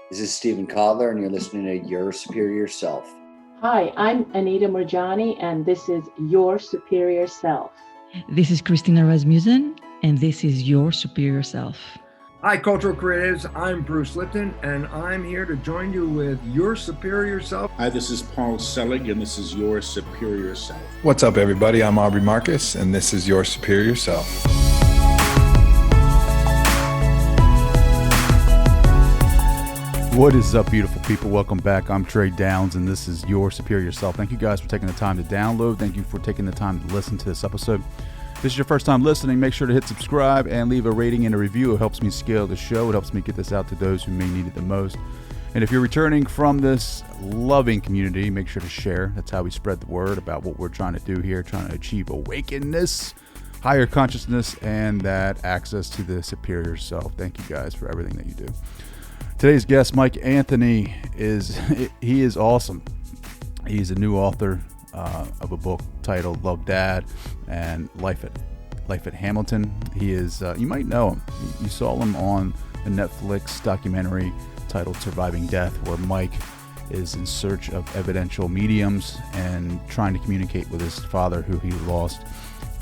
This is Stephen Kotler, and you're listening to Your Superior Self. Hi, I'm Anita Murjani, and this is Your Superior Self. This is Christina Rasmussen, and this is Your Superior Self. Hi, Cultural Creatives. I'm Bruce Lipton, and I'm here to join you with Your Superior Self. Hi, this is Paul Selig, and this is Your Superior Self. What's up, everybody? I'm Aubrey Marcus, and this is Your Superior Self. What is up, beautiful people? Welcome back. I'm Trey Downs, and this is Your Superior Self. Thank you guys for taking the time to download. Thank you for taking the time to listen to this episode. If this is your first time listening, make sure to hit subscribe and leave a rating and a review. It helps me scale the show. It helps me get this out to those who may need it the most. And if you're returning from this loving community, make sure to share. That's how we spread the word about what we're trying to do here, trying to achieve awakeness, higher consciousness, and that access to the superior self. Thank you guys for everything that you do. Today's guest, Mike Anthony, is awesome. He's a new author of a book titled Love Dad and Life at Hamilton. He is, you might know him. You saw him on a Netflix documentary titled Surviving Death, where Mike is in search of evidential mediums and trying to communicate with his father, who he lost.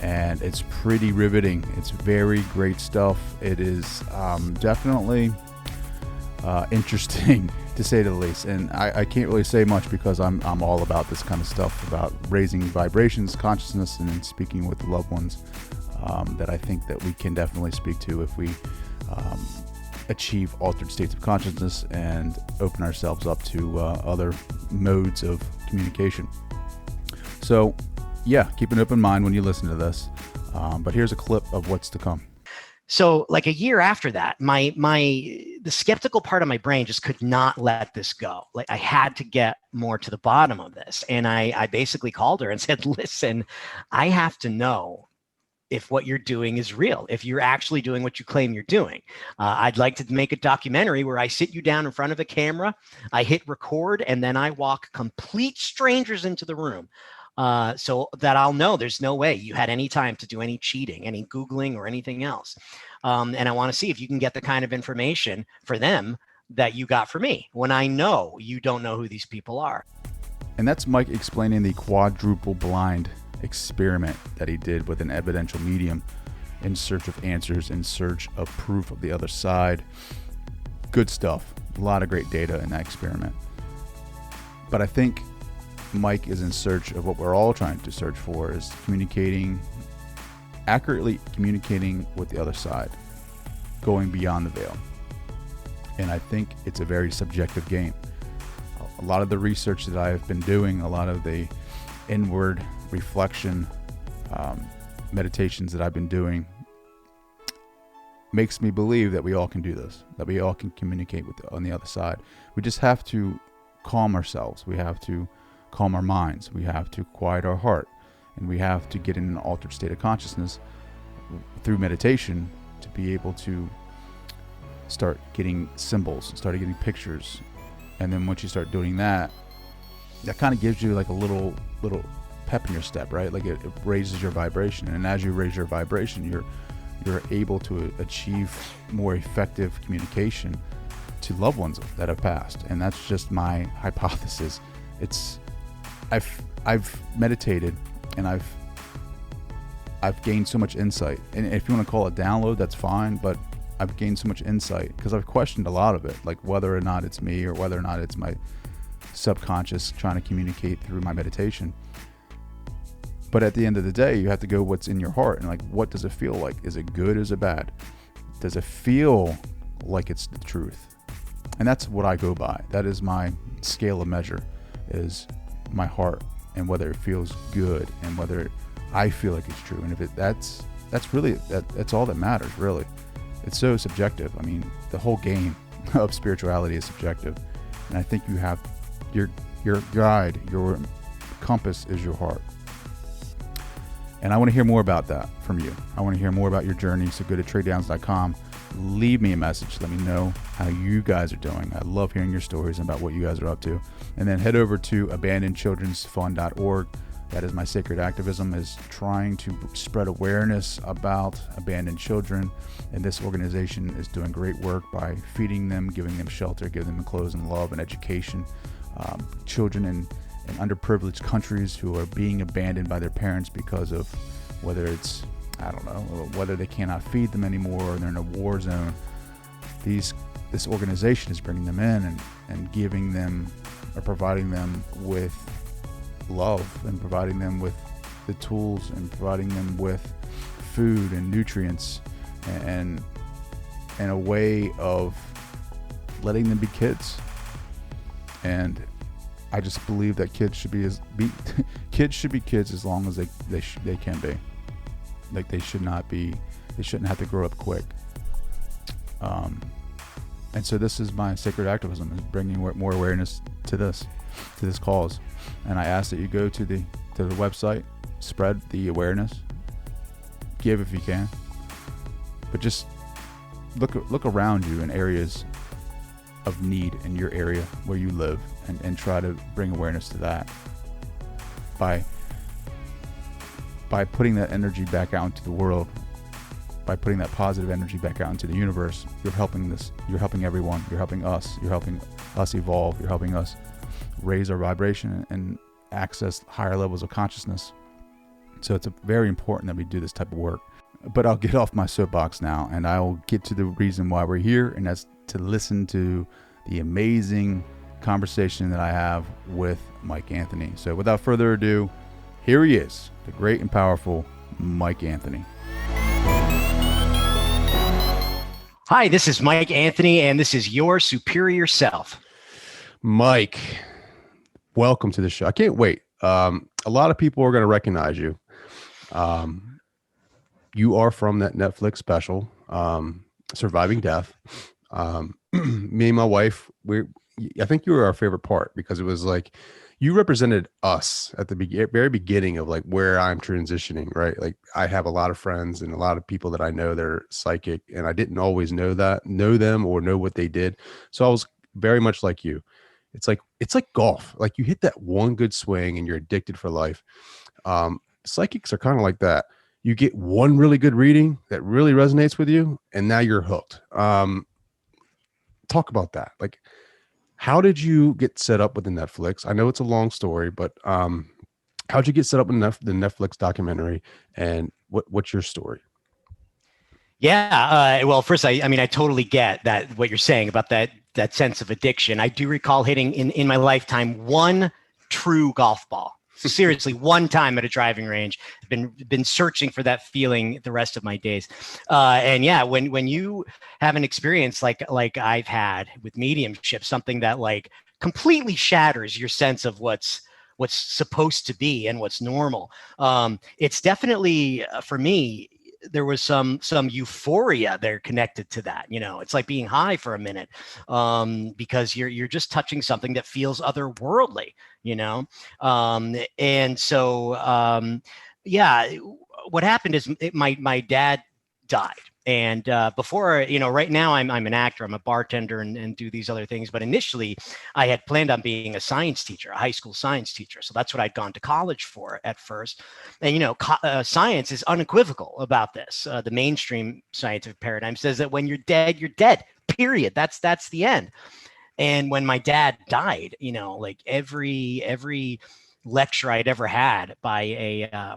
And it's pretty riveting. It's very great stuff. It is definitely interesting, to say the least. And I can't really say much because I'm all about this kind of stuff, about raising vibrations, consciousness, and speaking with loved ones that I think that we can definitely speak to if we achieve altered states of consciousness and open ourselves up to other modes of communication. So yeah, keep an open mind when you listen to this. But here's a clip of what's to come. So like a year after that, the skeptical part of my brain just could not let this go. Like I had to get more to the bottom of this. And I basically called her and said, listen, I have to know if what you're doing is real, if you're actually doing what you claim you're doing. I'd like to make a documentary where I sit you down in front of a camera, I hit record, and then I walk complete strangers into the room. So that I'll know there's no way you had any time to do any cheating, any Googling or anything else. And I want to see if you can get the kind of information for them that you got for me when I know you don't know who these people are. And that's Mike explaining the quadruple blind experiment that he did with an evidential medium in search of answers, in search of proof of the other side. Good stuff. A lot of great data in that experiment. But I think Mike is in search of what we're all trying to search for, is accurately communicating with the other side, going beyond the veil. And I think it's a very subjective game. A lot of the research that I've been doing, a lot of the inward reflection meditations that I've been doing makes me believe that we all can do this, that we all can communicate on the other side. We just have to calm ourselves. We have to calm our minds. We have to quiet our heart, and we have to get in an altered state of consciousness through meditation to be able to start getting symbols, start getting pictures. And then once you start doing that, that kind of gives you like a little pep in your step, right? Like it raises your vibration, and as you raise your vibration, you're able to achieve more effective communication to loved ones that have passed. And that's just my hypothesis. I've meditated, and I've gained so much insight. And if you want to call it download, that's fine, but I've gained so much insight because I've questioned a lot of it, like whether or not it's me or whether or not it's my subconscious trying to communicate through my meditation. But at the end of the day, you have to go what's in your heart, and like, what does it feel like? Is it good? Is it bad? Does it feel like it's the truth? And that's what I go by. That is my scale of measure, is my heart, and whether it feels good, and whether I feel like it's true. And if that's really that's all that matters, really. It's so subjective. I mean, the whole game of spirituality is subjective, and I think you have your guide, your compass is your heart. And I want to hear more about that from you. I want to hear more about your journey. So go to traydowns.com, leave me a message. Let me know how you guys are doing. I love hearing your stories about what you guys are up to. And then head over to abandonedchildrensfund.org. That is my sacred activism, is trying to spread awareness about abandoned children. And this organization is doing great work by feeding them, giving them shelter, giving them clothes and love and education. Children in underprivileged countries who are being abandoned by their parents because of whether it's, I don't know, whether they cannot feed them anymore or they're in a war zone. This organization is bringing them in and giving them or providing them with love and providing them with the tools and providing them with food and nutrients and a way of letting them be kids. And I just believe that kids should be kids as long as they can be. Like they shouldn't have to grow up quick. And so this is my sacred activism, is bringing more awareness to this cause. And I ask that you go to the website, spread the awareness, give if you can, but just look around you in areas of need in your area where you live, and try to bring awareness to that by putting that energy back out into the world, by putting that positive energy back out into the universe. You're helping everyone, you're helping us evolve, you're helping us raise our vibration and access higher levels of consciousness. So it's very important that we do this type of work. But I'll get off my soapbox now, and I'll get to the reason why we're here, and that's to listen to the amazing conversation that I have with Mike Anthony. So without further ado, here he is, the great and powerful Mike Anthony. Hi, this is Mike Anthony, and this is Your Superior Self. Mike, welcome to the show. I can't wait. A lot of people are going to recognize you. You are from that Netflix special, Surviving Death. Me and my wife, I think you were our favorite part, because it was like you represented us at the very beginning of like where I'm transitioning, right? Like I have a lot of friends and a lot of people that I know that are psychic, and I didn't always know them or know what they did. So I was very much like you. It's like golf. Like you hit that one good swing and you're addicted for life. Psychics are kind of like that. You get one really good reading that really resonates with you, and now you're hooked. Talk about that. Like, how did you get set up with the Netflix? I know it's a long story, but how'd you get set up in the Netflix documentary, and what's your story? Yeah. Well, first, I totally get that, what you're saying about that sense of addiction. I do recall hitting in my lifetime one true golf ball. Seriously, one time at a driving range. I've been searching for that feeling the rest of my days. And yeah, when you have an experience like I've had with mediumship, something that like completely shatters your sense of what's supposed to be and what's normal. It's definitely for me, there was some euphoria there connected to that. You know, it's like being high for a minute, because you're just touching something that feels otherworldly, you know? And so, yeah, what happened is my dad died. And before, you know, right now I'm an actor, I'm a bartender and do these other things. But initially I had planned on being a science teacher, a high school science teacher. So that's what I'd gone to college for at first. And, you know, science is unequivocal about this. The mainstream scientific paradigm says that when you're dead, period. That's the end. And when my dad died, you know, like every lecture I'd ever had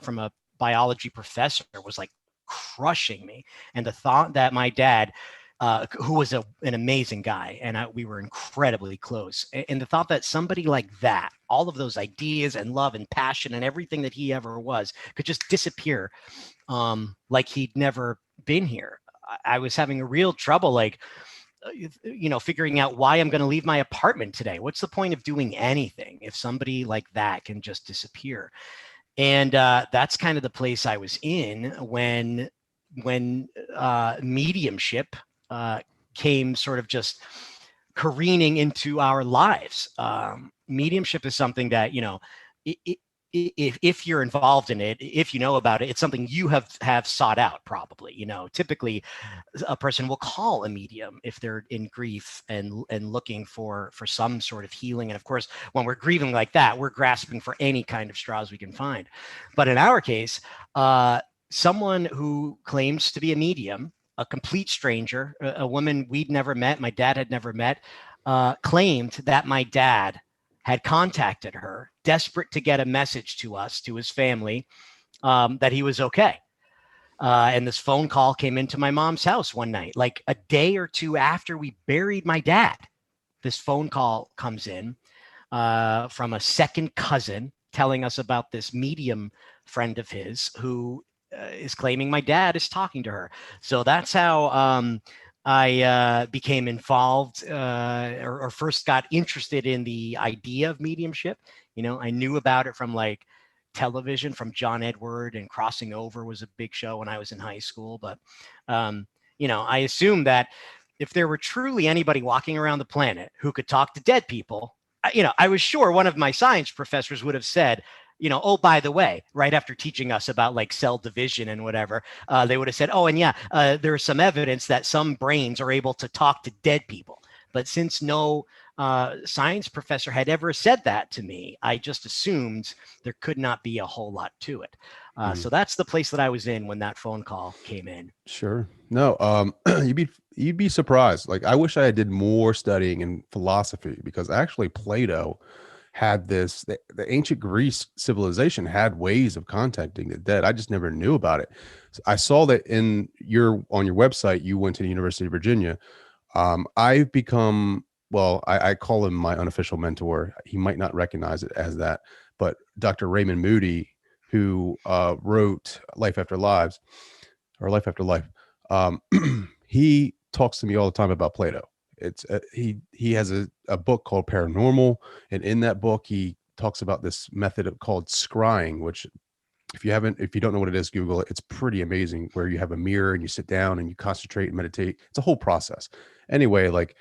from a biology professor was like crushing me. And the thought that my dad, who was an amazing guy, and we were incredibly close, and the thought that somebody like that, all of those ideas and love and passion and everything that he ever was, could just disappear, like he'd never been here. I was having a real trouble, like, you know, figuring out why I'm going to leave my apartment today. What's the point of doing anything if somebody like that can just disappear? And that's kind of the place I was in when mediumship came sort of just careening into our lives. Mediumship is something that, you know, if you're involved in it, if you know about it, it's something you have sought out probably. Typically a person will call a medium if they're in grief and looking for some sort of healing. And of course, when we're grieving like that, we're grasping for any kind of straws we can find. But in our case, someone who claims to be a medium, a complete stranger, a woman we'd never met, my dad had never met, claimed that my dad had contacted her, desperate to get a message to us, to his family, that he was okay. And this phone call came into my mom's house one night, like a day or two after we buried my dad. This phone call comes in from a second cousin telling us about this medium friend of his who is claiming my dad is talking to her. So that's how I became involved or first got interested in the idea of mediumship. I knew about it from like television, from John Edward, and Crossing Over was a big show when I was in high school. But, I assumed that if there were truly anybody walking around the planet who could talk to dead people, I was sure one of my science professors would have said, oh, by the way, right after teaching us about like cell division and whatever, they would have said, oh, and yeah, there's some evidence that some brains are able to talk to dead people. But since no science professor had ever said that to me, I just assumed there could not be a whole lot to it. So that's the place that I was in when that phone call came in. Sure. No, you'd be surprised. Like, I wish I did more studying in philosophy, because actually Plato had this, the ancient Greece civilization had ways of contacting the dead. I just never knew about it. So I saw that on your website, you went to the University of Virginia. I've become, well, I call him my unofficial mentor. He might not recognize it as that, but Dr. Raymond Moody, who wrote Life After Lives, or Life After Life, he talks to me all the time about Plato. It's he has a book called Paranormal, and in that book he talks about this method called scrying, which if you don't know what it is, Google it. It's pretty amazing, where you have a mirror and you sit down and you concentrate and meditate. It's a whole process. Anyway, like,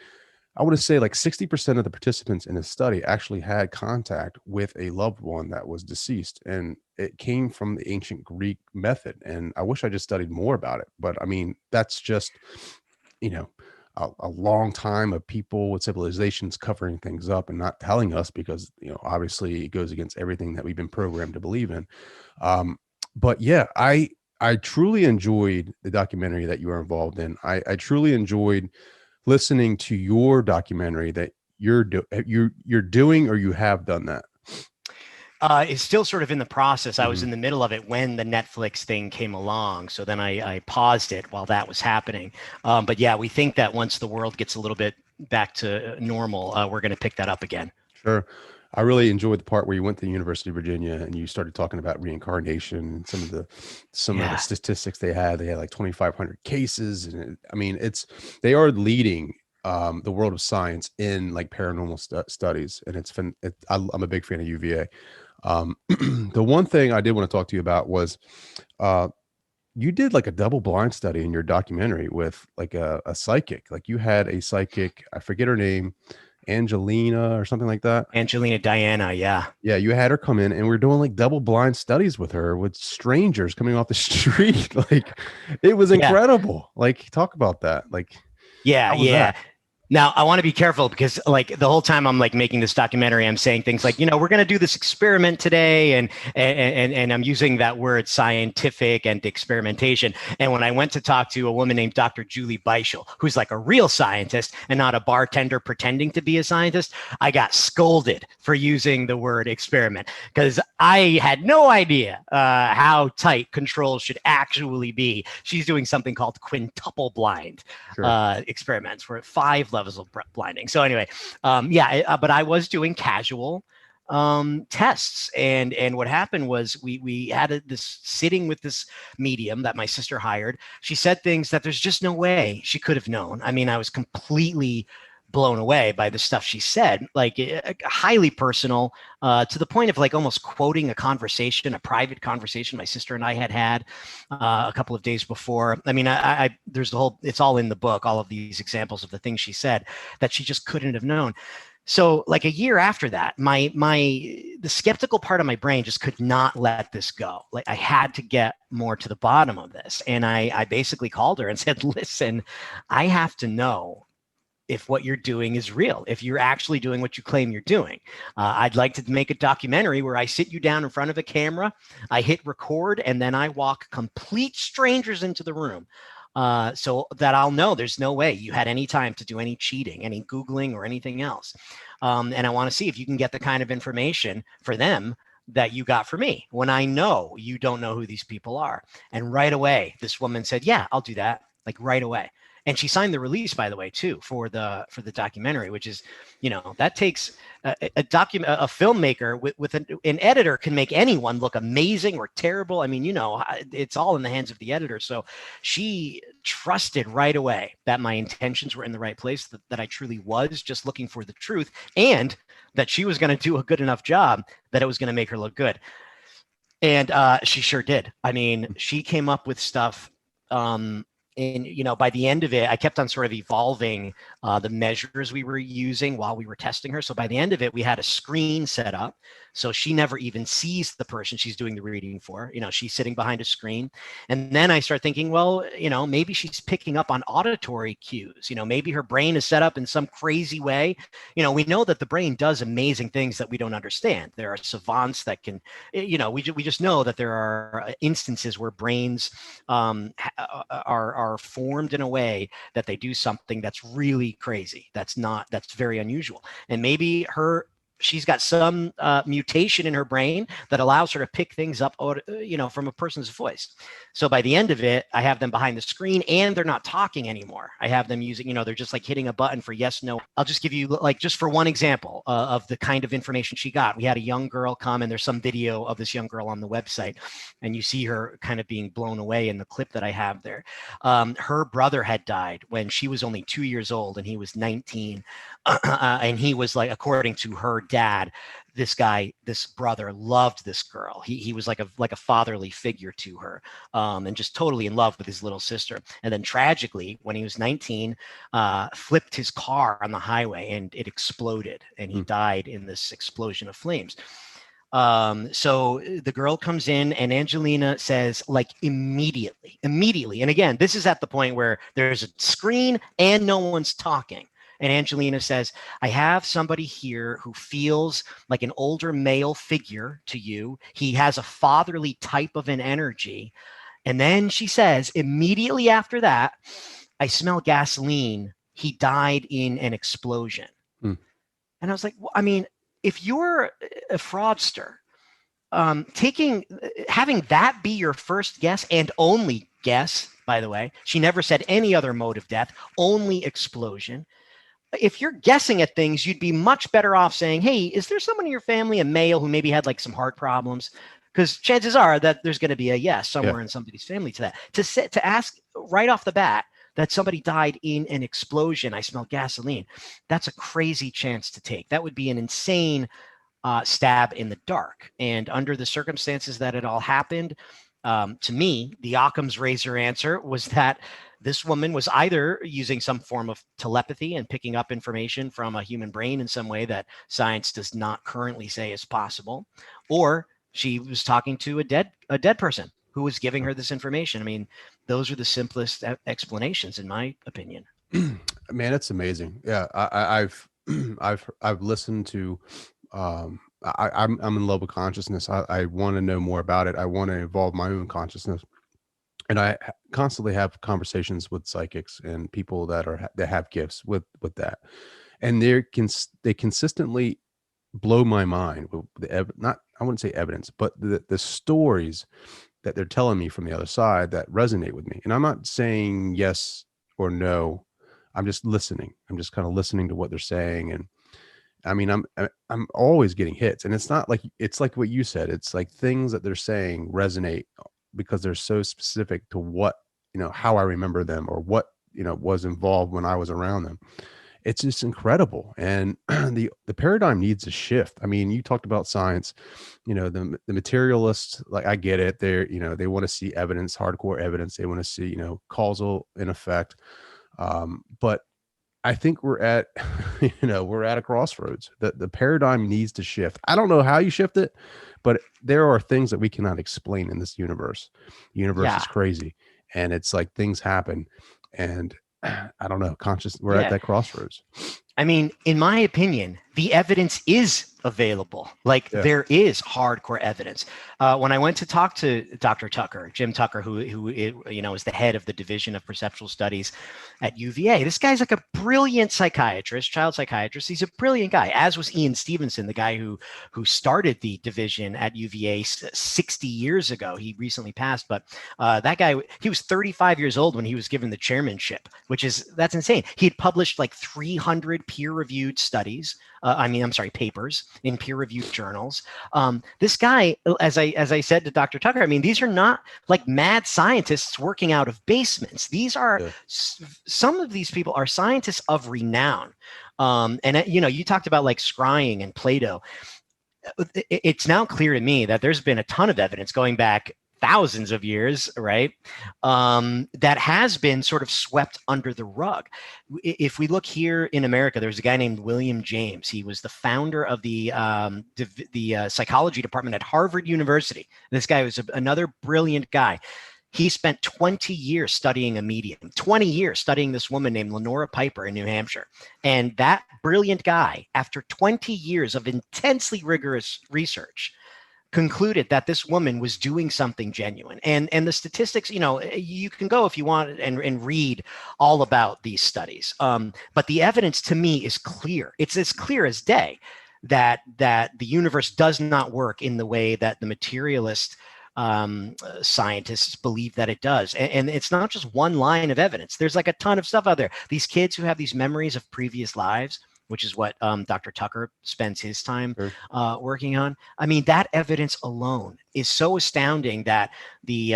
I want to say like 60% of the participants in this study actually had contact with a loved one that was deceased, and it came from the ancient Greek method. And I wish I just studied more about it, but I mean, that's just, a long time of people with civilizations covering things up and not telling us, because, obviously it goes against everything that we've been programmed to believe in. But yeah, I truly enjoyed the documentary that you were involved in. I truly enjoyed listening to your documentary that you're doing, or you have done that. It's still sort of in the process. I was in the middle of it when the Netflix thing came along. So then I paused it while that was happening. But yeah, we think that once the world gets a little bit back to normal, we're going to pick that up again. Sure. I really enjoyed the part where you went to the University of Virginia and you started talking about reincarnation and some of the statistics they had. They had like 2,500 cases. And they are leading the world of science in like paranormal studies. And I'm a big fan of UVA. The one thing I did want to talk to you about was you did like a double blind study in your documentary with like a psychic. Like, you had a psychic, I forget her name, Angelina or something like that. Angelina Diana. Yeah. Yeah. You had her come in and we're doing like double blind studies with her, with strangers coming off the street. Like, it was incredible. Like, talk about that. Like, yeah. That? Now, I want to be careful, because like the whole time I'm like making this documentary, I'm saying things like, we're going to do this experiment today. And I'm using that word scientific and experimentation. And when I went to talk to a woman named Dr. Julie Beischel, who's like a real scientist and not a bartender pretending to be a scientist, I got scolded for using the word experiment, because I had no idea how tight controls should actually be. She's doing something called quintuple blind experiments, where 5 levels of blinding. So anyway, but I was doing casual tests, and what happened was we had this sitting with this medium that my sister hired. She said things that there's just no way she could have known. I mean, I was completely blown away by the stuff she said, like highly personal, to the point of like almost quoting a private conversation my sister and I had a couple of days before. I mean, it's all in the book, all of these examples of the things she said that she just couldn't have known. So like a year after that, the skeptical part of my brain just could not let this go. Like I had to get more to the bottom of this. And I basically called her and said, listen, I have to know if what you're doing is real, if you're actually doing what you claim you're doing. I'd like to make a documentary where I sit you down in front of a camera, I hit record, and then I walk complete strangers into the room. So that I'll know there's no way you had any time to do any cheating, any Googling or anything else. And I want to see if you can get the kind of information for them that you got for me when I know you don't know who these people are. And right away, this woman said, yeah, I'll do that. Like right away. And she signed the release, by the way, too, for the documentary, which is, that takes a filmmaker with an editor can make anyone look amazing or terrible. I mean, it's all in the hands of the editor. So she trusted right away that my intentions were in the right place, that I truly was just looking for the truth, and that she was going to do a good enough job that it was going to make her look good. And she sure did. I mean, she came up with stuff. And, by the end of it, I kept on sort of evolving the measures we were using while we were testing her. So by the end of it, we had a screen set up. So she never even sees the person she's doing the reading for. She's sitting behind a screen. And then I start thinking, well, maybe she's picking up on auditory cues. Maybe her brain is set up in some crazy way. We know that the brain does amazing things that we don't understand. There are savants that can, we just know that there are instances where brains are formed in a way that they do something that's really crazy. That's very unusual. And maybe she's got some mutation in her brain that allows her to pick things up, from a person's voice. So by the end of it, I have them behind the screen and they're not talking anymore. I have them using, they're just like hitting a button for yes, no. I'll just give you just for one example of the kind of information she got. We had a young girl come, and there's some video of this young girl on the website, and you see her kind of being blown away in the clip that I have there. Her brother had died when she was only 2 years old and he was 19. And he was like, according to her dad, this brother loved this girl. He was like a fatherly figure to her, and just totally in love with his little sister. And then tragically, when he was 19, flipped his car on the highway and it exploded, and he died in this explosion of flames. So the girl comes in, and Angelina says, like, immediately. And again, this is at the point where there's a screen and no one's talking. And Angelina says, I have somebody here who feels like an older male figure to you. He has a fatherly type of an energy. And then she says, immediately after that, I smell gasoline. He died in an explosion. And I was like, well, I mean, if you're a fraudster, having that be your first guess and only guess, by the way, she never said any other mode of death, only explosion. If you're guessing at things, you'd be much better off saying, hey, is there someone in your family, a male, who maybe had like some heart problems? Because chances are that there's going to be a yes somewhere in somebody's family to that. To ask right off the bat that somebody died in an explosion, I smell gasoline, that's a crazy chance to take. That would be an insane stab in the dark. And under the circumstances that it all happened, to me, the Occam's razor answer was that this woman was either using some form of telepathy and picking up information from a human brain in some way that science does not currently say is possible, or she was talking to a dead person who was giving her this information. I mean, those are the simplest explanations, in my opinion. Man, it's amazing. Yeah, I've listened to. I'm in love with consciousness. I want to know more about it. I want to evolve my own consciousness. And I constantly have conversations with psychics and people that have gifts with that, and they consistently blow my mind with I wouldn't say evidence, but the stories that they're telling me from the other side that resonate with me. And I'm not saying yes or no. I'm just listening. I'm just kind of listening to what they're saying. And I mean, I'm always getting hits, and it's not like, it's like what you said. It's like things that they're saying resonate because they're so specific to what, how I remember them, or what, was involved when I was around them. It's just incredible. And the paradigm needs a shift. I mean, you talked about science, the materialists, like, I get it. They're, they want to see evidence, hardcore evidence. They want to see, causal and effect. But I think we're at, we're at a crossroads. The paradigm needs to shift. I don't know how you shift it, but there are things that we cannot explain in this universe. The universe Yeah. is crazy, and it's like things happen, and I don't know. We're at Yeah. that crossroads. I mean, in my opinion, the evidence is available. Like there is hardcore evidence. When I went to talk to Dr. Tucker, Jim Tucker, who is the head of the Division of Perceptual Studies at UVA, this guy's like a brilliant psychiatrist, child psychiatrist. He's a brilliant guy, as was Ian Stevenson, the guy who started the division at UVA 60 years ago. He recently passed, but that guy, he was 35 years old when he was given the chairmanship, that's insane. He had published like 300 peer-reviewed studies. Papers in peer-reviewed journals. This guy, as I said to Dr. Tucker, I mean, these are not like mad scientists working out of basements. These are some of these people are scientists of renown. You talked about like scrying and Plato. It's now clear to me that there's been a ton of evidence going back thousands of years, right? That has been sort of swept under the rug. If we look here in America, there's a guy named William James. He was the founder of the psychology department at Harvard University. This guy was another brilliant guy. He spent 20 years studying a medium, 20 years studying this woman named Lenora Piper in New Hampshire. And that brilliant guy, after 20 years of intensely rigorous research, concluded that this woman was doing something genuine. And the statistics, you can go if you want and read all about these studies. But the evidence to me is clear. It's as clear as day that the universe does not work in the way that the materialist scientists believe that it does. And it's not just one line of evidence. There's like a ton of stuff out there. These kids who have these memories of previous lives, which is what Dr. Tucker spends his time working on. I mean, that evidence alone is so astounding that the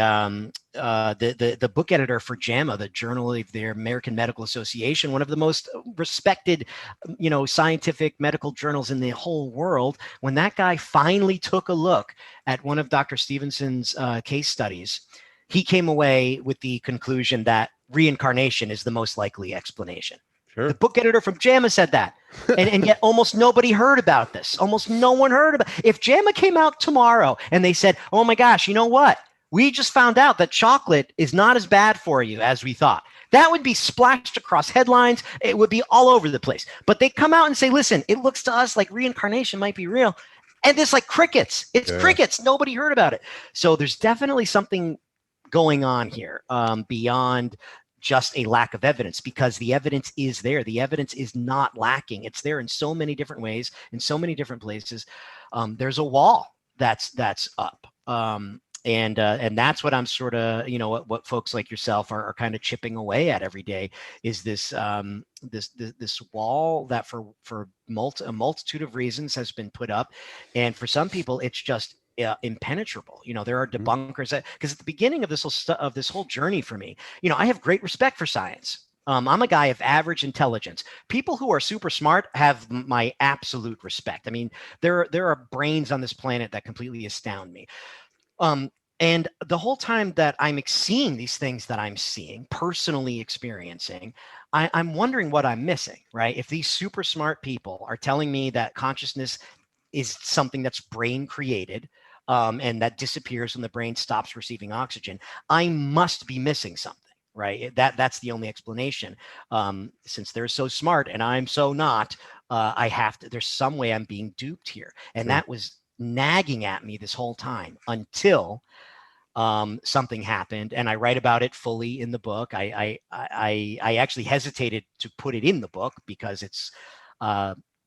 book editor for JAMA, the Journal of the American Medical Association, one of the most respected, scientific medical journals in the whole world, when that guy finally took a look at one of Dr. Stevenson's case studies, he came away with the conclusion that reincarnation is the most likely explanation. Sure. The book editor from JAMA said that. And yet almost nobody heard about this. Almost no one heard about it. If JAMA came out tomorrow and they said, oh my gosh, you know what? We just found out that chocolate is not as bad for you as we thought. That would be splashed across headlines. It would be all over the place. But they come out and say, listen, it looks to us like reincarnation might be real. And it's like crickets. It's crickets. Nobody heard about it. So there's definitely something going on here beyond just a lack of evidence, because the evidence is there. The evidence is not lacking. It's there in so many different ways, in so many different places. There's a wall that's up. And that's what I'm sort of, what folks like yourself are kind of chipping away at every day, is this this wall that for a multitude of reasons has been put up. And for some people, it's just impenetrable. There are debunkers because at the beginning of this whole journey for me, I have great respect for science. I'm a guy of average intelligence. People who are super smart have my absolute respect. I mean, there are brains on this planet that completely astound me. And the whole time that I'm seeing these things that I'm seeing, personally experiencing, I'm wondering what I'm missing, right? If these super smart people are telling me that consciousness is something that's brain created, and that disappears when the brain stops receiving oxygen, I must be missing something, right? That's the only explanation. Since they're so smart and I'm so not, there's some way I'm being duped here. And that was nagging at me this whole time until something happened, and I write about it fully in the book. I actually hesitated to put it in the book because it's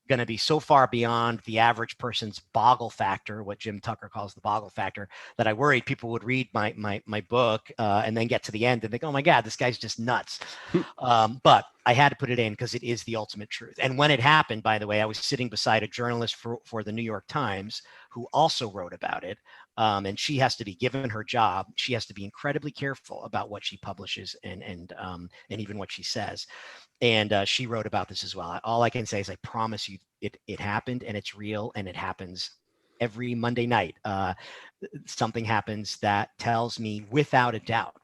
going to be so far beyond the average person's boggle factor, what Jim Tucker calls the boggle factor, that I worried people would read my book and then get to the end and think, oh my God, this guy's just nuts. But I had to put it in because it is the ultimate truth. And when it happened, by the way, I was sitting beside a journalist for the New York Times who also wrote about it. And she has to be, given her job, she has to be incredibly careful about what she publishes and even what she says. And she wrote about this as well. All I can say is I promise you it happened, and it's real, and it happens every Monday night, something happens that tells me without a doubt,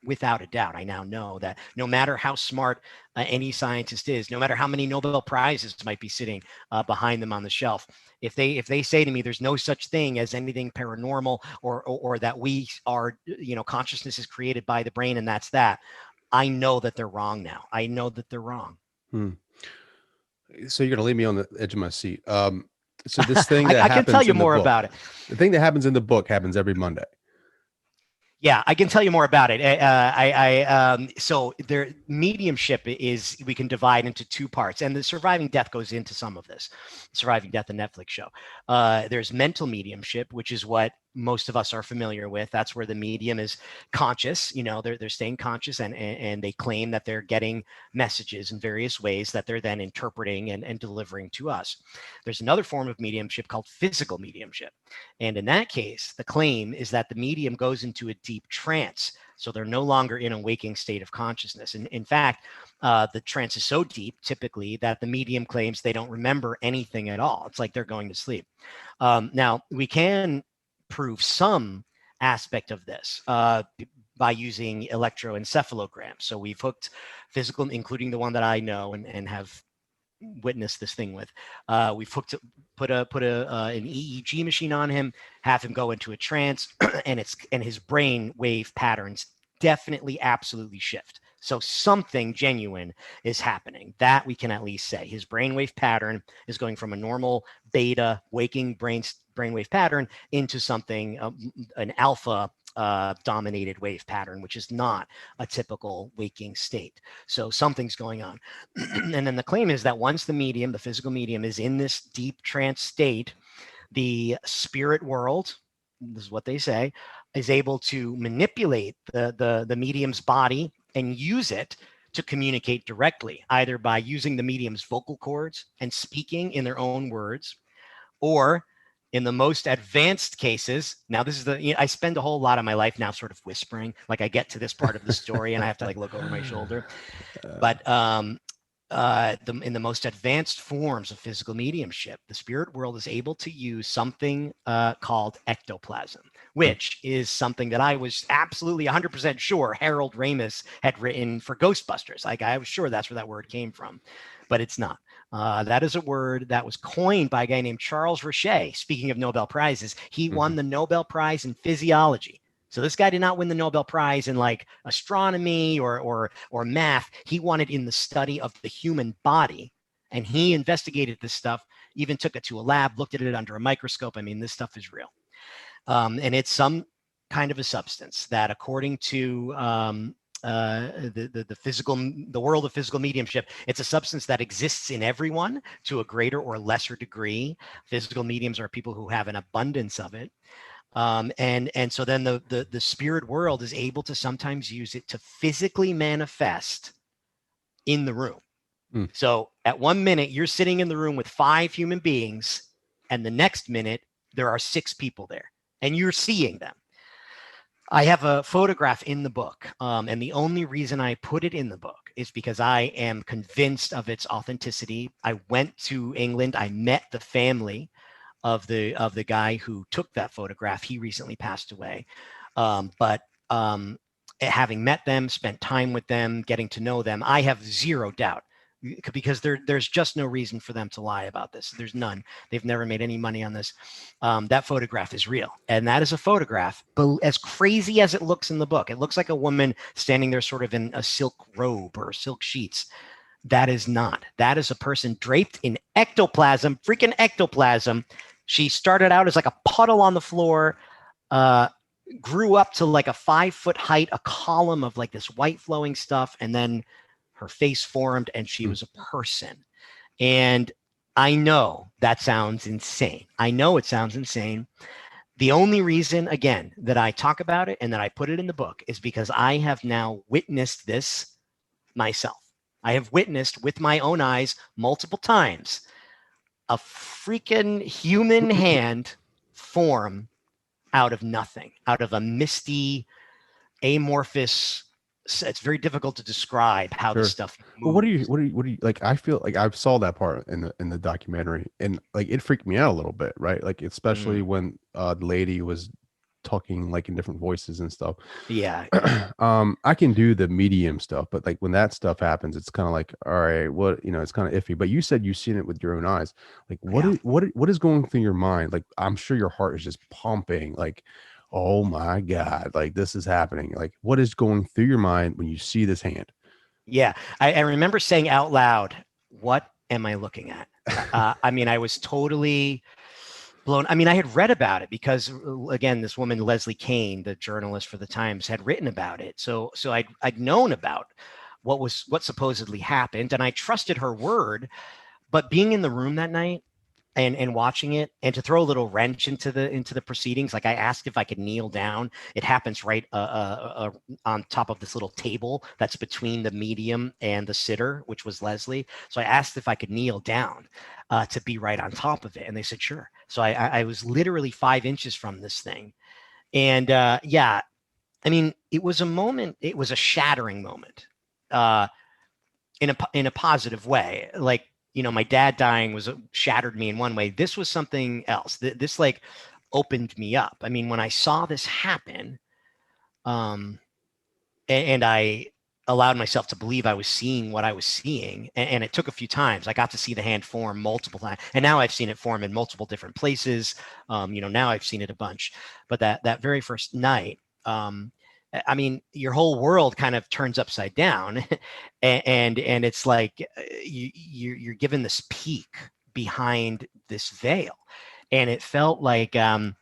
I now know that no matter how smart any scientist is, no matter how many Nobel Prizes might be sitting behind them on the shelf, if they say to me there's no such thing as anything paranormal, or that we are, consciousness is created by the brain and that's that, I know that they're wrong now. I know that they're wrong. So you're gonna leave me on the edge of my seat. So this thing that I can tell you more about it. The thing that happens in the book happens every Monday. Yeah, I can tell you more about it. So their mediumship is, we can divide into two parts, and the Surviving Death goes into some of this. Surviving Death, the Netflix show. There's mental mediumship, which is what most of us are familiar with. That's where the medium is conscious. They're staying conscious, and they claim that they're getting messages in various ways that they're then interpreting and delivering to us. There's another form of mediumship called physical mediumship. And in that case, the claim is that the medium goes into a deep trance. So they're no longer in a waking state of consciousness. And in fact, the trance is so deep, typically, that the medium claims they don't remember anything at all. It's like they're going to sleep. Now, we can prove some aspect of this by using electroencephalograms. So we've hooked physical, including the one that I know and have witnessed this thing with. We've put an EEG machine on him, have him go into a trance, and his brain wave patterns definitely absolutely shift. So something genuine is happening. That we can at least say. His brainwave pattern is going from a normal beta waking brainwave pattern into something, an alpha dominated wave pattern, which is not a typical waking state. So something's going on. And then the claim is that once the physical medium is in this deep trance state, the spirit world, this is what they say, is able to manipulate the medium's body and use it to communicate directly, either by using the medium's vocal cords and speaking in their own words, or in the most advanced cases. Now, this is I spend a whole lot of my life now sort of whispering, like I get to this part of the story and I have to look over my shoulder. But in the most advanced forms of physical mediumship, the spirit world is able to use something called ectoplasm, which is something that I was absolutely 100% sure Harold Ramis had written for Ghostbusters. I was sure that's where that word came from, but it's not. That is a word that was coined by a guy named Charles Richet. Speaking of Nobel Prizes, he won the Nobel Prize in physiology. So this guy did not win the Nobel Prize in astronomy or math. He won it in the study of the human body. And he investigated this stuff, even took it to a lab, looked at it under a microscope. I mean, this stuff is real. And it's some kind of a substance that, according to the world of physical mediumship, it's a substance that exists in everyone to a greater or lesser degree. Physical mediums are people who have an abundance of it. And so then the spirit world is able to sometimes use it to physically manifest in the room. So at 1 minute, you're sitting in the room with 5 human beings, and the next minute, there are 6 people there, and you're seeing them. I have a photograph in the book, and the only reason I put it in the book is because I am convinced of its authenticity. I went to England. I met the family of the guy who took that photograph. He recently passed away. But having met them, spent time with them, getting to know them, I have zero doubt, because there's just no reason for them to lie about this. There's none. They've never made any money on this. That photograph is real. And that is a photograph, but as crazy as it looks in the book, it looks like a woman standing there sort of in a silk robe or silk sheets. That is not. That is a person draped in ectoplasm, freaking ectoplasm. She started out as a puddle on the floor, grew up to a 5-foot height, a column of this white flowing stuff, and then her face formed and she was a person. And I know that sounds insane. I know it sounds insane. The only reason, again, that I talk about it and that I put it in the book is because I have now witnessed this myself. I have witnessed with my own eyes multiple times a freaking human hand form out of nothing, out of a misty, amorphous it's very difficult to describe how Sure. this stuff moves. Well, what do you like? I feel like I saw that part in the documentary, and like it freaked me out a little bit, right? Like especially when the lady was talking like in different voices and stuff. Yeah. I can do the medium stuff, but like when that stuff happens, it's kind of like, all right, what, it's kind of iffy. But you said you've seen it with your own eyes. Like what is going through your mind? Like I'm sure your heart is just pumping, like, oh my God, like this is happening. Like what is going through your mind when you see this hand? Yeah. I remember saying out loud, what am I looking at? I mean, I was totally blown. I mean, I had read about it because, again, this woman, Leslie Kane, the journalist for the Times, had written about it. So I'd known about what supposedly happened, and I trusted her word. But being in the room that night and watching it, and to throw a little wrench into the proceedings, like I asked if I could kneel down. It happens right on top of this little table that's between the medium and the sitter, which was Leslie. So I asked if I could kneel down to be right on top of it, and they said sure. So I was literally 5 inches from this thing, and yeah, I mean, it was a moment. It was a shattering moment, in a positive way. Like, my dad dying shattered me in one way. This was something else. This like opened me up. I mean, when I saw this happen, and I allowed myself to believe I was seeing what I was seeing, and it took a few times. I got to see the hand form multiple times, and now I've seen it form in multiple different places. Now I've seen it a bunch, but that very first night, I mean, your whole world kind of turns upside down, and it's like you're given this peek behind this veil, and it felt like I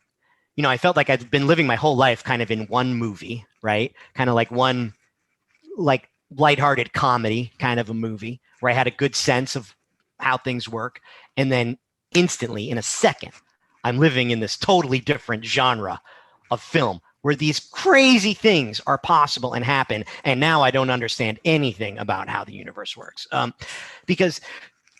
felt like I'd been living my whole life kind of in one movie, right? Kind of like one like lighthearted comedy kind of a movie where I had a good sense of how things work, and then instantly, in a second, I'm living in this totally different genre of film where these crazy things are possible and happen. And now I don't understand anything about how the universe works. Because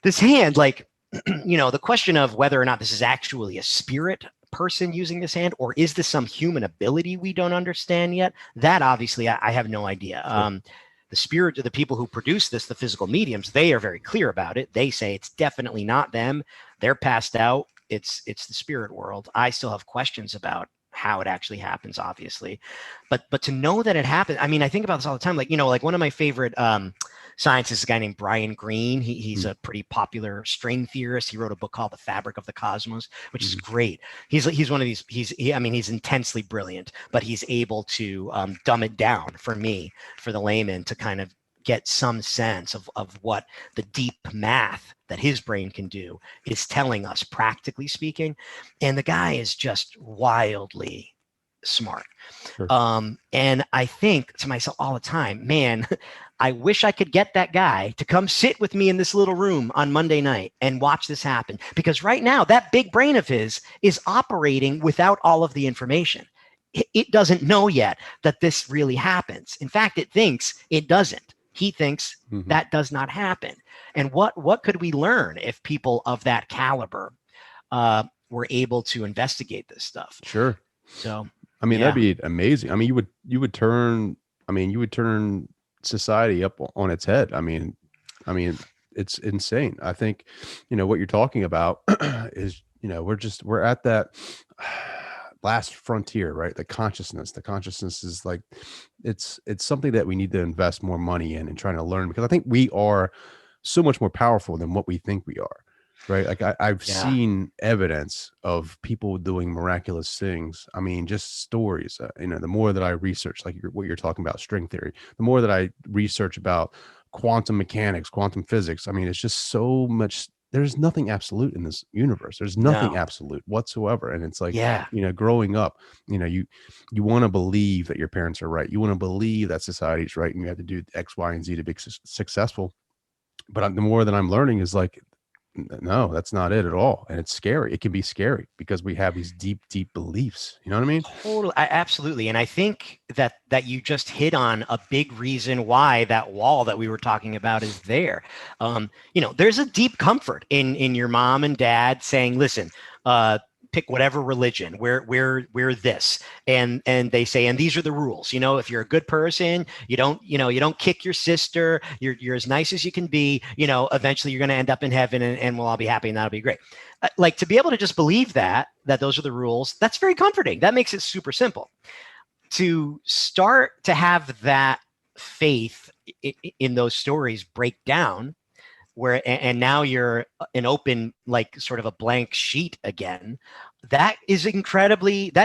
this hand, like, the question of whether or not this is actually a spirit person using this hand, or is this some human ability we don't understand yet? That obviously I have no idea. The spirit of the people who produce this, the physical mediums, they are very clear about it. They say it's definitely not them. They're passed out. It's the spirit world. I still have questions about how it actually happens, obviously, but to know that it happened. I mean, I think about this all the time. Like, like one of my favorite scientists is a guy named Brian Greene. He's a pretty popular string theorist. He wrote a book called The Fabric of the Cosmos, which is great. He's one of these. He's intensely brilliant, but he's able to dumb it down for me, for the layman, to kind of get some sense of what the deep math that his brain can do is telling us, practically speaking. And the guy is just wildly smart. Sure. And I think to myself all the time, man, I wish I could get that guy to come sit with me in this little room on Monday night and watch this happen. Because right now, that big brain of his is operating without all of the information. It doesn't know yet that this really happens. In fact, it thinks it doesn't. He thinks that does not happen. And what could we learn if people of that caliber were able to investigate this stuff? Sure. So, I mean, that'd be amazing. I mean, you would turn society up on its head. I mean, it's insane. I think, what you're talking about is, we're at that last frontier, right? The consciousness is like, it's something that we need to invest more money in and trying to learn, because I think we are so much more powerful than what we think we are, right? Like I've seen evidence of people doing miraculous things. I mean, just stories, the more that I research, like what you're talking about, string theory, the more that I research about quantum mechanics, quantum physics. I mean, it's just so much. There's nothing absolute in this universe. There's nothing absolute whatsoever. And it's like, growing up, you want to believe that your parents are right. You want to believe that society's right, and you have to do X, Y, and Z to be successful. But the more that I'm learning is like, no, that's not it at all. And it's scary. It can be scary because we have these deep, deep beliefs. You know what I mean? Totally. Absolutely. And I think that you just hit on a big reason why that wall that we were talking about is there. There's a deep comfort in your mom and dad saying, listen, pick whatever religion, we're this, and they say, and these are the rules. If you're a good person, you don't kick your sister, you're as nice as you can be, eventually you're going to end up in heaven, and we'll all be happy, and that'll be great. Like, to be able to just believe that those are the rules, that's very comforting. That makes it super simple. To start to have that faith in those stories break down, and now you're an open, like sort of a blank sheet again, that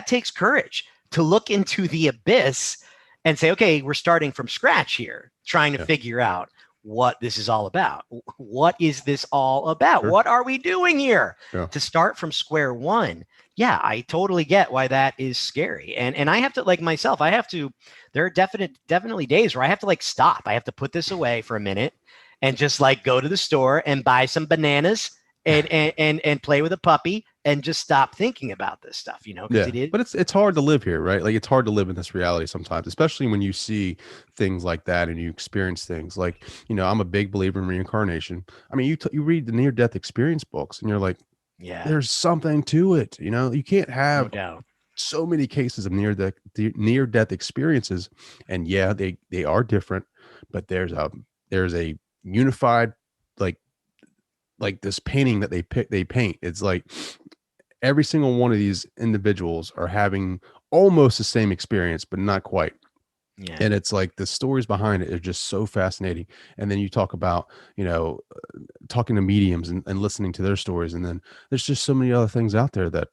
takes courage to look into the abyss and say, okay, we're starting from scratch here, trying to figure out what this is all about. What is this all about? Sure. What are we doing here? Yeah. To start from square one. Yeah, I totally get why that is scary. And I have to, like myself, there are definitely days where I have to like stop. I have to put this away for a minute and just like go to the store and buy some bananas and play with a puppy and just stop thinking about this stuff, because But it's hard to live here, right? Like, it's hard to live in this reality sometimes, especially when you see things like that and you experience things like, I'm a big believer in reincarnation. I mean, you read the near-death experience books and you're like, there's something to it. You can't have so many cases of near-death experiences, and they are different, but there's a unified, like this painting that they paint. It's like every single one of these individuals are having almost the same experience, but not quite. Yeah. And it's like the stories behind it are just so fascinating. And then you talk about, talking to mediums and listening to their stories. And then there's just so many other things out there that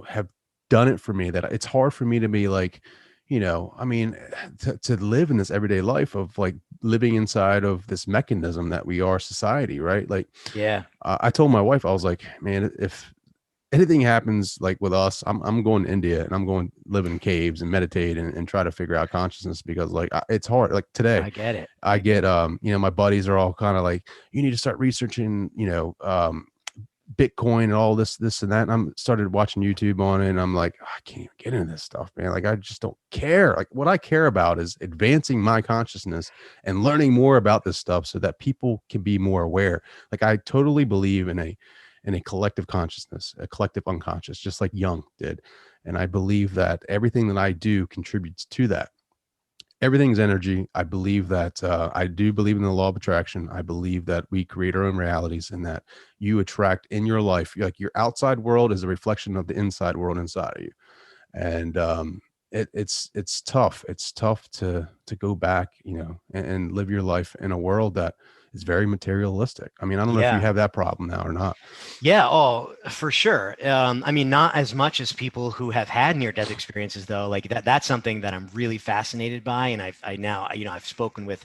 have done it for me, that it's hard for me to be like, I mean, to live in this everyday life of like living inside of this mechanism that we are society, right? Like, I told my wife, I was like, man, if anything happens like with us, I'm going to India and I'm going to live in caves and meditate and try to figure out consciousness, because like it's hard. Like today, I get it. I get, my buddies are all kind of like, you need to start researching, Bitcoin and all this and that. And I'm started watching YouTube on it, and I'm like, I can't even get into this stuff, man. Like, I just don't care. Like, what I care about is advancing my consciousness and learning more about this stuff so that people can be more aware. Like, I totally believe in a collective consciousness, a collective unconscious, just like Jung did. And I believe that everything that I do contributes to that. Everything's energy. I believe that I do believe in the law of attraction. I believe that we create our own realities, and that you attract in your life, like your outside world is a reflection of the inside world inside of you. And it's tough. It's tough to go back, and live your life in a world that is very materialistic. I mean, I don't know if you have that problem now or not. Yeah. Oh, for sure. I mean, not as much as people who have had near-death experiences, though. Like that's something that I'm really fascinated by. And I've spoken with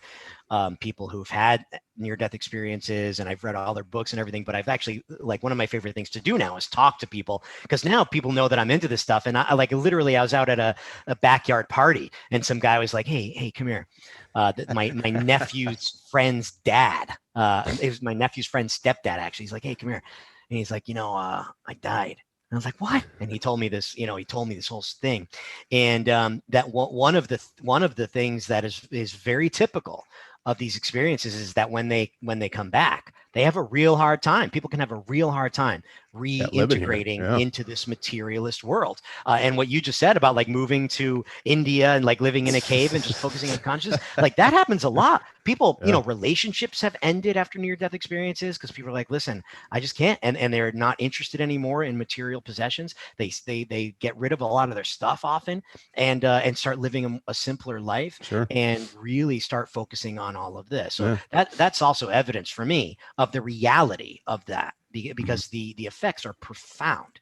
people who've had near-death experiences, and I've read all their books and everything. But I've actually, like, one of my favorite things to do now is talk to people, because now people know that I'm into this stuff. And I was out at a backyard party, and some guy was like, hey, come here. My nephew's friend's dad, it was my nephew's friend's stepdad, actually. He's like, hey, come here. And he's like, I died. And I was like, what? And he told me this, he told me this whole thing. And that one of the things that is very typical of these experiences is that when they come back, they have a real hard time. People can have a real hard time reintegrating into this materialist world. And what you just said about like moving to India and like living in a cave and just focusing on consciousness, like that happens a lot. People, relationships have ended after near-death experiences because people are like, listen, I just can't. And they're not interested anymore in material possessions. They get rid of a lot of their stuff often and start living a simpler life and really start focusing on all of this. So that's also evidence for me of the reality of that, because the effects are profound.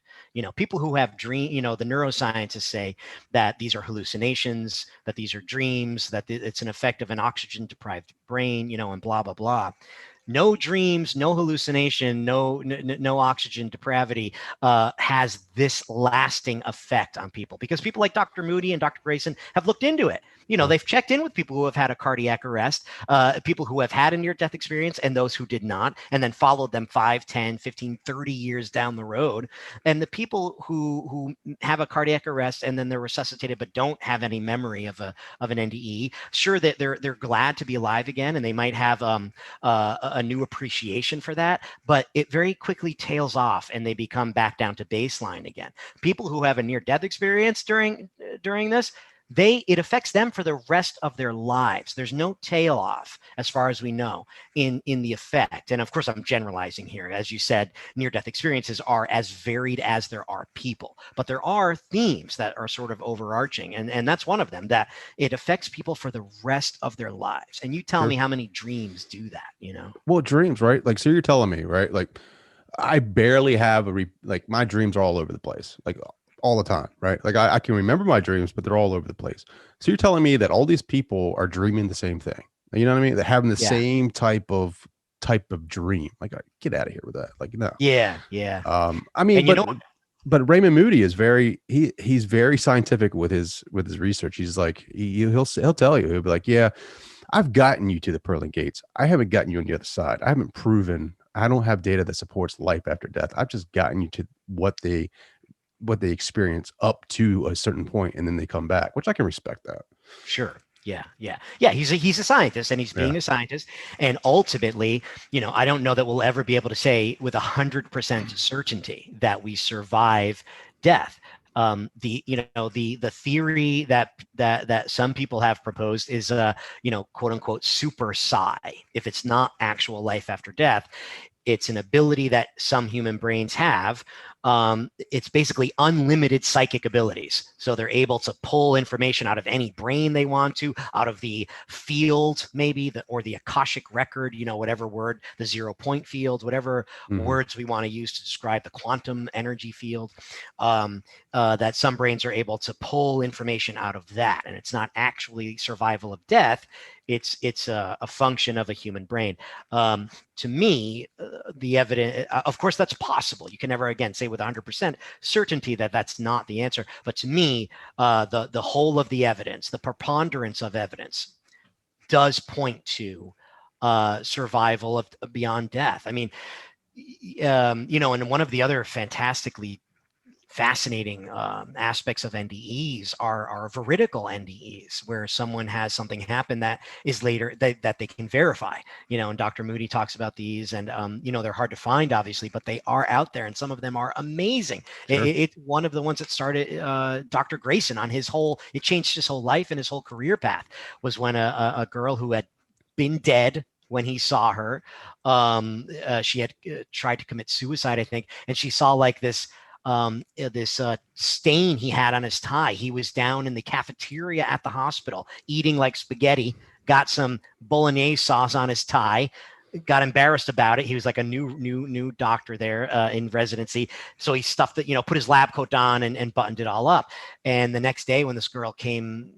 People who have the neuroscientists say that these are hallucinations, that these are dreams, that it's an effect of an oxygen deprived brain, and blah, blah, blah. No dreams, no hallucination, no oxygen depravity has this lasting effect on people, because people like Dr. Moody and Dr. Grayson have looked into it. they've checked in with people who have had a cardiac arrest, people who have had a near-death experience and those who did not, and then followed them 5, 10, 15, 30 years down the road. And the people who have a cardiac arrest and then they're resuscitated but don't have any memory of an NDE, sure that they're glad to be alive again, and they might have a new appreciation for that, but it very quickly tails off and they become back down to baseline again. People who have a near-death experience during this, it affects them for the rest of their lives. There's no tail off, as far as we know, in the effect. And of course, I'm generalizing here. As you said, near-death experiences are as varied as there are people, but there are themes that are sort of overarching, and that's one of them, that it affects people for the rest of their lives. And you tell me how many dreams do that, Well, dreams, right? Like, so you're telling me, right? Like, I barely have like my dreams are all over the place. Like, all the time, right? Like I can remember my dreams, but they're all over the place. So you're telling me that all these people are dreaming the same thing. You know what I mean? They're having the same type of dream. Like, get out of here with that. Like, no. Yeah. I mean, but Raymond Moody is he's very scientific with his research. He's like, he'll tell you, he'll be like, yeah, I've gotten you to the pearly gates. I haven't gotten you on the other side. I haven't proven, I don't have data that supports life after death. I've just gotten you to what they experience up to a certain point, and then they come back, which I can respect that. Sure. Yeah. He's a scientist, and he's being a scientist. And ultimately, I don't know that we'll ever be able to say with 100% certainty that we survive death. The theory that some people have proposed is quote unquote super psi. If it's not actual life after death, it's an ability that some human brains have. It's basically unlimited psychic abilities. So they're able to pull information out of any brain they want to, out of the field, maybe, or the Akashic record, whatever word, the 0 point field, whatever words we want to use to describe the quantum energy field, that some brains are able to pull information out of that. And it's not actually survival of death. It's a function of a human brain. To me, the evidence, of course, that's possible. You can never again say with 100% certainty that that's not the answer. But to me, the whole of the evidence, the preponderance of evidence, does point to survival of beyond death. I mean, and one of the other fantastically fascinating aspects of NDEs are veridical NDEs, where someone has something happen that is later that they can verify, and Dr. Moody talks about these, and they're hard to find, obviously, but they are out there, and some of them are amazing. Sure. It's one of the ones that started Dr. Grayson on it changed his whole life and his whole career path, was when a girl who had been dead when he saw her, she had tried to commit suicide, I think, and she saw like this stain he had on his tie. He was down in the cafeteria at the hospital eating like spaghetti, got some bolognese sauce on his tie, got embarrassed about it. He was like a new doctor there in residency. So he stuffed it, put his lab coat on and buttoned it all up. And the next day when this girl came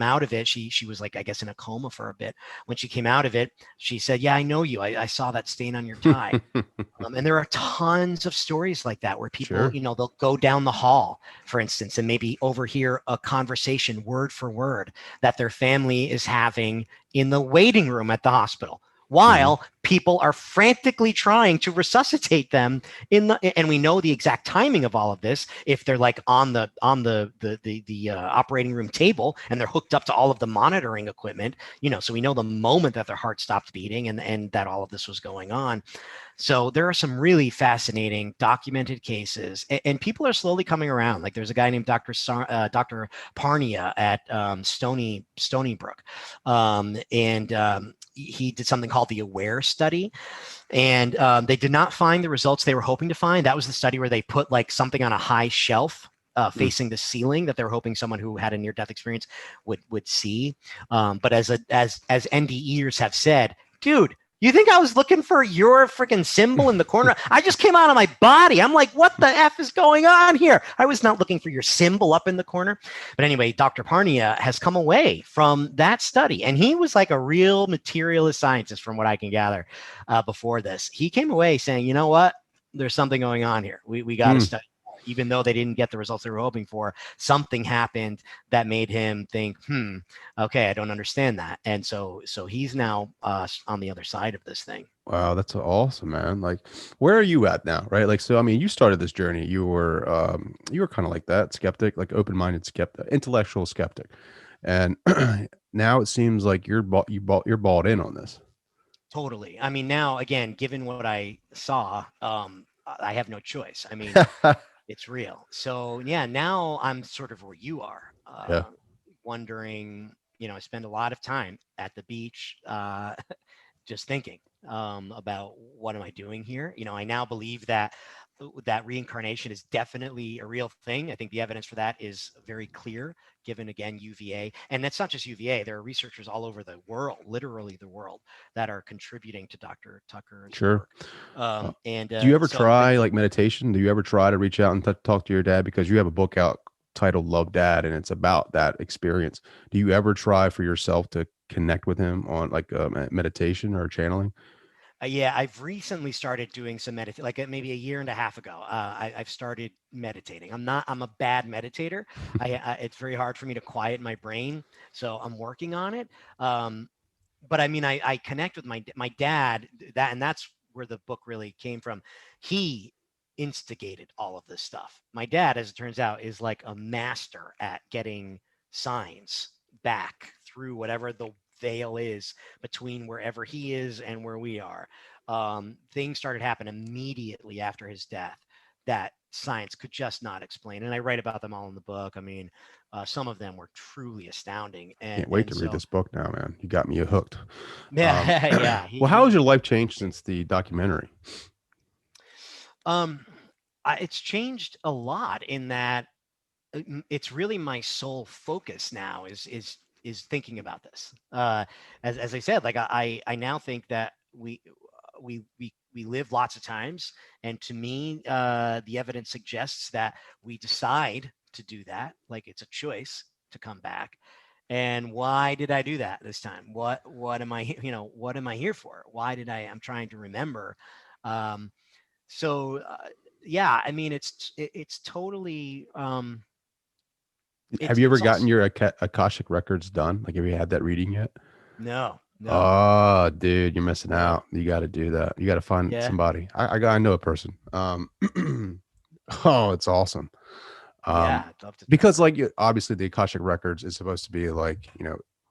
out of it, she was like, I guess, in a coma for a bit. When she came out of it, she said, yeah, I know you. I saw that stain on your tie. And there are tons of stories like that where people, Sure. They'll go down the hall, for instance, and maybe overhear a conversation word for word that their family is having in the waiting room at the hospital, while people are frantically trying to resuscitate them and we know the exact timing of all of this. If they're like on the operating room table and they're hooked up to all of the monitoring equipment, so we know the moment that their heart stopped beating and that all of this was going on. So there are some really fascinating documented cases, and people are slowly coming around. Like there's a guy named Dr. Parnia at Stony Brook, and he did something called the AWARE study, and they did not find the results they were hoping to find. That was the study where they put like something on a high shelf facing the ceiling that they're hoping someone who had a near-death experience would see. But as NDEers have said, dude, you think I was looking for your freaking symbol in the corner? I just came out of my body. I'm like, what the F is going on here? I was not looking for your symbol up in the corner. But anyway, Dr. Parnia has come away from that study, and he was like a real materialist scientist from what I can gather before this. He came away saying, you know what? There's something going on here. We got to study. even though they didn't get the results they were hoping for, something happened that made him think, okay, I don't understand that. And so he's now on the other side of this thing. Wow, that's awesome, man. Like, where are you at now? Right. Like, so, I mean, you started this journey. You were kind of like that skeptic, like open-minded skeptic, intellectual skeptic. And now it seems like you're bought in on this. Totally. I mean, now, again, given what I saw, I have no choice. I mean, it's real. So yeah, now I'm sort of where you are, wondering, I spend a lot of time at the beach, just thinking about what am I doing here? I now believe that reincarnation is definitely a real thing. I think the evidence for that is very clear, given, again, UVA. And that's not just UVA. There are researchers all over the world, literally the world, that are contributing to Dr. Tucker's Sure. work. Do you ever try like meditation? Do you ever try to reach out and talk to your dad? Because you have a book out titled Love Dad, and it's about that experience. Do you ever try for yourself to connect with him on like meditation or channeling? Yeah, I've recently started doing some meditation, like maybe a year and a half ago. I've started meditating. I'm a bad meditator. It's very hard for me to quiet my brain, so I'm working on it. But I mean, I connect with my dad, and that's where the book really came from. He instigated all of this stuff. My dad, as it turns out, is like a master at getting signs back through whatever the veil is between wherever he is and where we are. Things started happening immediately after his death that science could just not explain. And I write about them all in the book. I mean, some of them were truly astounding. And can't wait to read this book now, man. You got me hooked. Yeah. Yeah. Well, how has your life changed since the documentary? It's changed a lot in that it's really my sole focus now is thinking about this. As I said, like I now think that we live lots of times, and to me, the evidence suggests that we decide to do that. Like it's a choice to come back. And why did I do that this time? What am I, what am I here for? Why did I'm trying to remember. Yeah, I mean, it's totally. Have you ever gotten your Akashic records done? Like, have you had that reading yet? No. Oh, dude, you're missing out. You got to do that. You got to find somebody. I know a person. Oh, it's awesome. Yeah, I'd love to. Because like obviously the Akashic records is supposed to be like,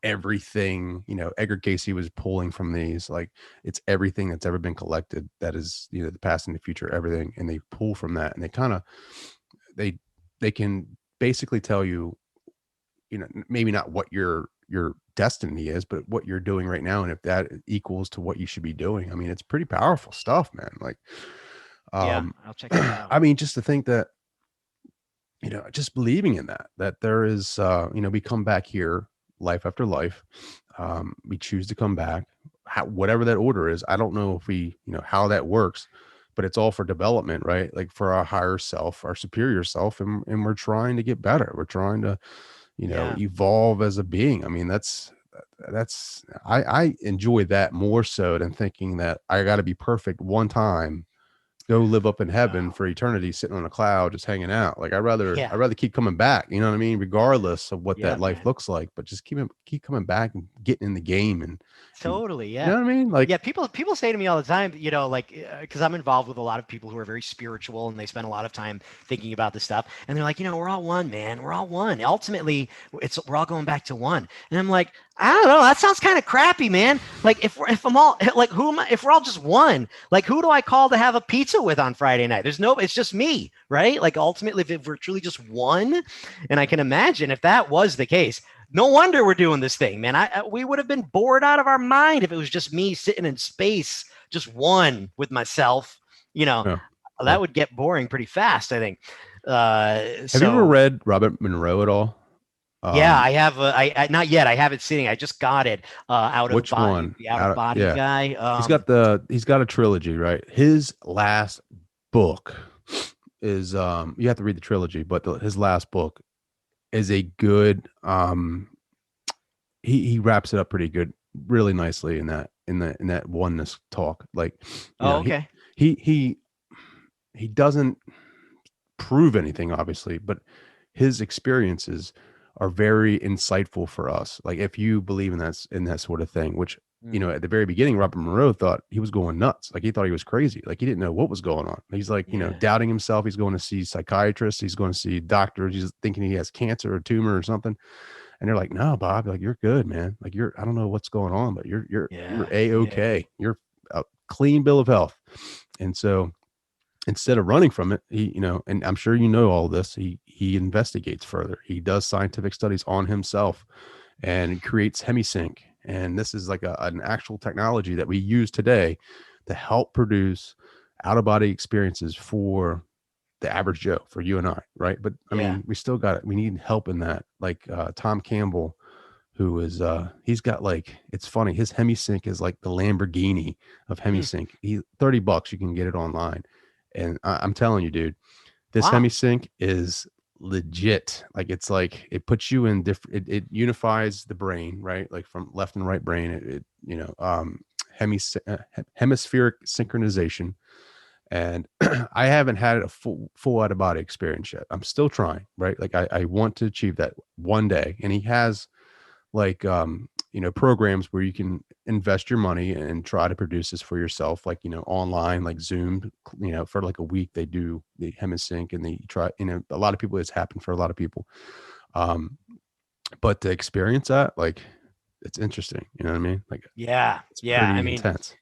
everything, Edgar Casey was pulling from these, like it's everything that's ever been collected. That is, the past and the future, everything. And they pull from that, and they kind of, they can basically tell you, maybe not what your destiny is, but what you're doing right now. And if that equals to what you should be doing, I mean, it's pretty powerful stuff, man. Like, yeah, I'll check it out. I mean, just to think that, just believing in that there is, we come back here life after life. We choose to come back, whatever that order is. I don't know if we, how that works, but it's all for development, right? Like for our higher self, our superior self. And we're trying to get better. We're trying to, evolve as a being. I mean, I enjoy that more so than thinking that I got to be perfect one time, go live up in heaven for eternity, sitting on a cloud, just hanging out. Like I'd rather keep coming back, you know what I mean? Regardless of what that life looks like, but just keep coming back and getting in the game. And totally. Yeah. You know what I mean? Like, yeah, people say to me all the time, cause I'm involved with a lot of people who are very spiritual, and they spend a lot of time thinking about this stuff. And they're like, we're all one, man. We're all one. Ultimately we're all going back to one. And I'm like, I don't know. That sounds kind of crappy, man. Like if I'm all like, if we're all just one, like who do I call to have a pizza with on Friday night? It's just me, right? Like ultimately, if we're truly just one, and I can imagine if that was the case, no wonder we're doing this thing, man. We would have been bored out of our mind if it was just me sitting in space, just one with myself. That would get boring pretty fast, I think. Have you ever read Robert Monroe at all? Yeah, I have. I not yet. I have it sitting. I just got it out of which body, one? The Out of Body guy. He's got a trilogy, right? His last book is you have to read the trilogy, but his last book is a good. He wraps it up pretty good, really nicely in that oneness talk. Like, okay. He doesn't prove anything, obviously, but his experiences are very insightful for us. Like if you believe in that sort of thing, which, you know, at the very beginning, Robert Monroe thought he was going nuts. Like he thought he was crazy. Like he didn't know what was going on. He's like, you know, doubting himself. He's going to see psychiatrists. He's going to see doctors. He's thinking he has cancer or tumor or something. And they're like, no, Bob, like you're good, man. Like I don't know what's going on, but you're A-okay. You're a clean bill of health. And so instead of running from it, he, you know, and I'm sure you know all this, he investigates further. He does scientific studies on himself and creates HemiSync. And this is like an actual technology that we use today to help produce out-of-body experiences for the average Joe, for you and I, right? But I mean, we still got it. We need help in that. Like Tom Campbell, who is he's got like, it's funny, his HemiSync is like the Lamborghini of HemiSync. He $30, you can get it online. And I'm telling you, dude, this HemiSync is legit. Like it's like it puts you in different, it unifies the brain, right? Like from left and right brain, it you know, hemispheric synchronization. And I haven't had a full out of body experience yet. I'm still trying, right? Like I want to achieve that one day. And he has like you know, programs where you can invest your money and try to produce this for yourself, like, you know, online, like Zoom, you know, for like a week they do the HemiSync and they try, you know, a lot of people, it's happened for a lot of people. But to experience that, like, it's interesting, you know what I mean? Like, it's pretty intense.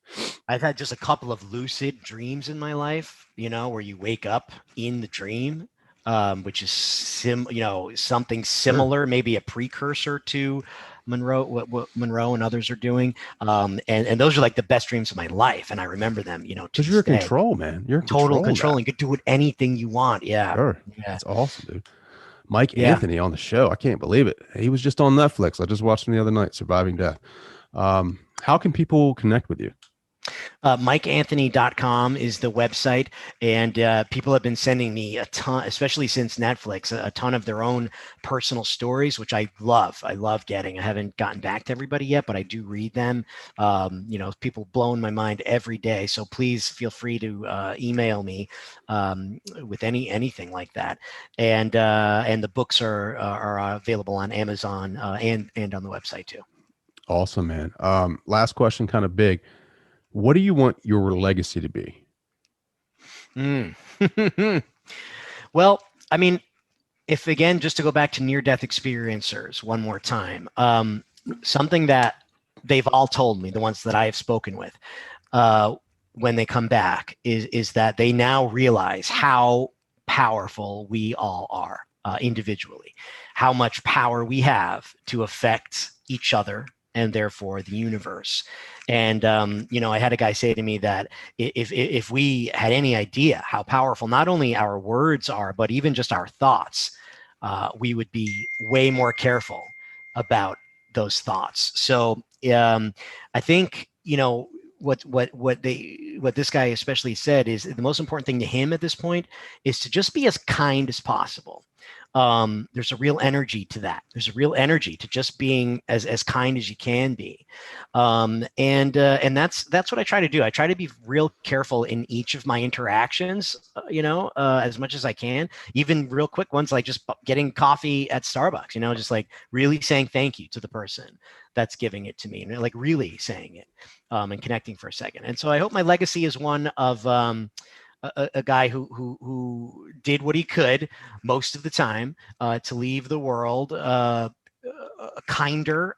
I've had just a couple of lucid dreams in my life, you know, where you wake up in the dream, which is you know, something similar, maybe a precursor to Monroe, what Monroe and others are doing. And those are like the best dreams of my life. And I remember them, you know, because you're in control, man. You're in total control. You could do anything you want. Yeah. Sure. Yeah. That's awesome, dude. Mike Anthony on the show. I can't believe it. He was just on Netflix. I just watched him the other night, Surviving Death. How can people connect with you? MikeAnthony.com is the website, and people have been sending me a ton, especially since Netflix, a ton of their own personal stories, which I love. I love getting. I haven't gotten back to everybody yet, but I do read them. You know, people blowing my mind every day. So please feel free to email me with anything like that. And the books are available on Amazon and on the website too. Awesome, man. Last question, kind of big. What do you want your legacy to be? Well, I mean, if again, just to go back to near-death experiencers one more time, something that they've all told me, the ones that I have spoken with, when they come back, is that they now realize how powerful we all are individually, how much power we have to affect each other and therefore the universe. And, you know, I had a guy say to me that if we had any idea how powerful not only our words are, but even just our thoughts, we would be way more careful about those thoughts. So I think, you know, what this guy especially said is the most important thing to him at this point is to just be as kind as possible. There's a real energy to that. There's a real energy to just being as kind as you can be. And that's what I try to do. I try to be real careful in each of my interactions, you know, as much as I can, even real quick ones, like just getting coffee at Starbucks, you know, just like really saying thank you to the person that's giving it to me, and like really saying it, and connecting for a second. And so I hope my legacy is one of, a guy who did what he could most of the time to leave the world kinder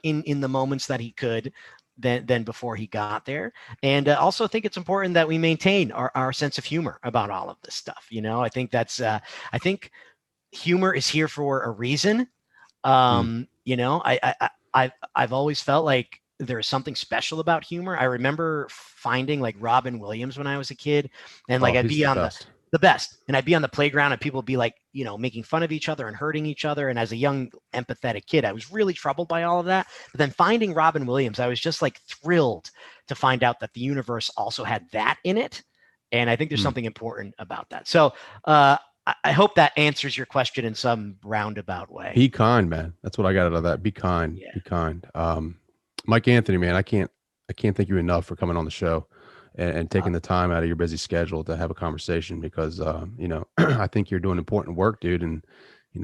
in the moments that he could than before he got there. And also think it's important that we maintain our sense of humor about all of this stuff. You know, I think that's I think humor is here for a reason. You know, I've always felt like there's something special about humor. I remember finding like Robin Williams when I was a kid, and like I'd be on the best, and I'd be on the playground and people would be like, you know, making fun of each other and hurting each other. And as a young empathetic kid, I was really troubled by all of that. But then finding Robin Williams, I was just like thrilled to find out that the universe also had that in it. And I think there's something important about that. So I hope that answers your question in some roundabout way. Be kind, man. That's what I got out of that. Be kind. Be kind. Mike Anthony, man, I can't thank you enough for coming on the show. and taking the time out of your busy schedule to have a conversation because, I think you're doing important work, dude. And,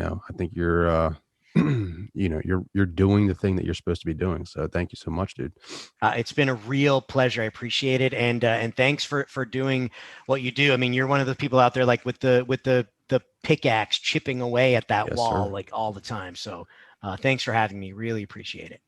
I think you're, you're doing the thing that you're supposed to be doing. So thank you so much, dude. It's been a real pleasure. I appreciate it. And thanks for doing what you do. I mean, you're one of the people out there, like with the pickaxe chipping away at that Yes, wall, sir. like all the time. So thanks for having me. Really appreciate it.